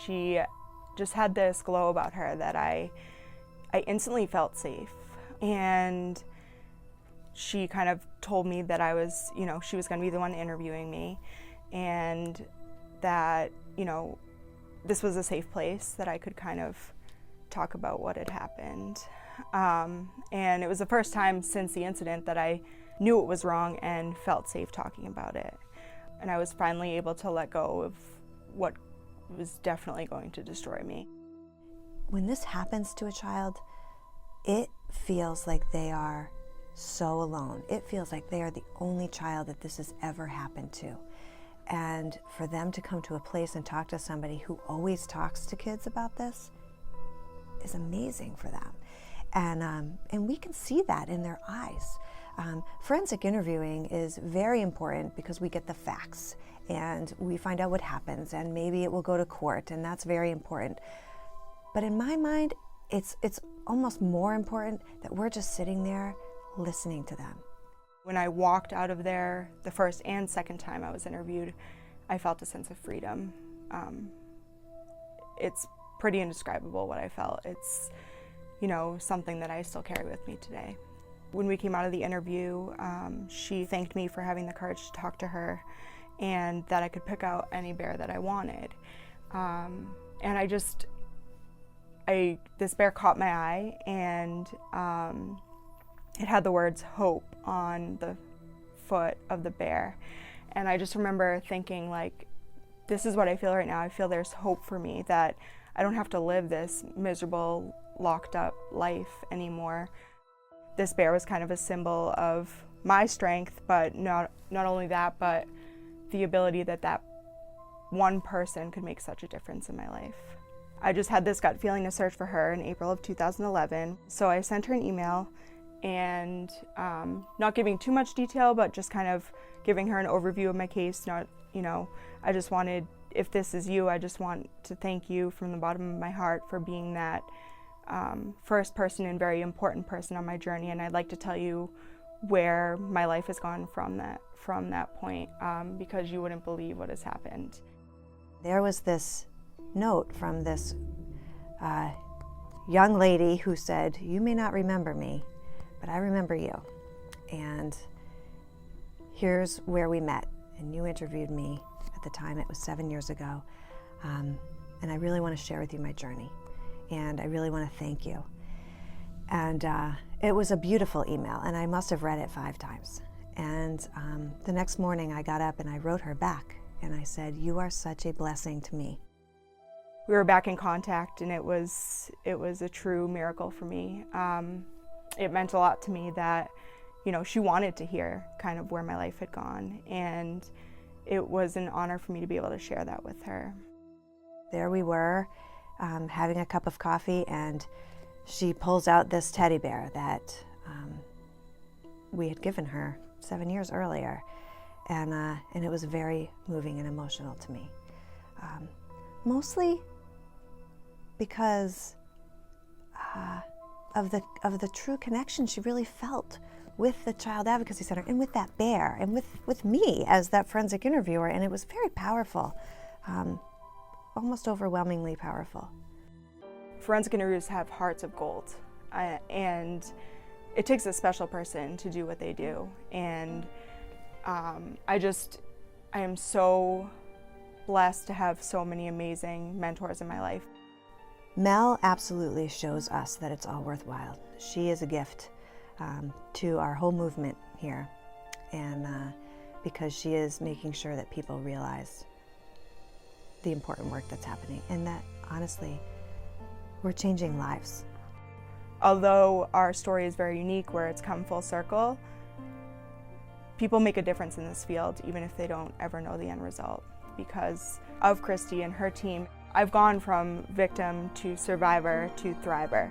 She just had this glow about her that I instantly felt safe. And she kind of told me that I was, she was going to be the one interviewing me, and that, this was a safe place that I could kind of talk about what had happened. And it was the first time since the incident that I knew it was wrong and felt safe talking about it. And I was finally able to let go of what was definitely going to destroy me. When this happens to a child, it feels like they are so alone. It feels like they are the only child that this has ever happened to. And for them to come to a place and talk to somebody who always talks to kids about this is amazing for them. And we can see that in their eyes. Forensic interviewing is very important because we get the facts and we find out what happens, and maybe it will go to court, and that's very important. But in my mind, it's almost more important that we're just sitting there listening to them. When I walked out of there the first and second time I was interviewed, I felt a sense of freedom. It's pretty indescribable what I felt. It's, something that I still carry with me today. When we came out of the interview, she thanked me for having the courage to talk to her, and that I could pick out any bear that I wanted. And this bear caught my eye, and it had the words "hope" on the foot of the bear. And I just remember thinking, like, this is what I feel right now. I feel there's hope for me, that I don't have to live this miserable, locked up life anymore. This bear was kind of a symbol of my strength, but not only that, but the ability that one person could make such a difference in my life. I just had this gut feeling to search for her in April of 2011. So I sent her an email, and not giving too much detail, but just kind of giving her an overview of my case. I just wanted, if this is you, I just want to thank you from the bottom of my heart for being that first person and very important person on my journey. And I'd like to tell you where my life has gone from that point, because you wouldn't believe what has happened. There was this note from this young lady who said, "You may not remember me, but I remember you. And here's where we met. And you interviewed me at the time, it was 7 years ago. And I really want to share with you my journey. And I really want to thank you." And it was a beautiful email, and I must have read it 5 times. And the next morning I got up and I wrote her back, and I said, "You are such a blessing to me." We were back in contact, and it was a true miracle for me. It meant a lot to me that, she wanted to hear kind of where my life had gone, and it was an honor for me to be able to share that with her. There we were, having a cup of coffee, and she pulls out this teddy bear that we had given her 7 years earlier, and it was very moving and emotional to me. Mostly because of the true connection she really felt with the Child Advocacy Center and with that bear and with me as that forensic interviewer, and it was very powerful, almost overwhelmingly powerful. Forensic interviews have hearts of gold, and it takes a special person to do what they do. And I am so blessed to have so many amazing mentors in my life. Mel absolutely shows us that it's all worthwhile. She is a gift to our whole movement here, and because she is making sure that people realize the important work that's happening, and that honestly, we're changing lives. Although our story is very unique, where it's come full circle, people make a difference in this field, even if they don't ever know the end result. Because of Christy and her team, I've gone from victim to survivor to thriver.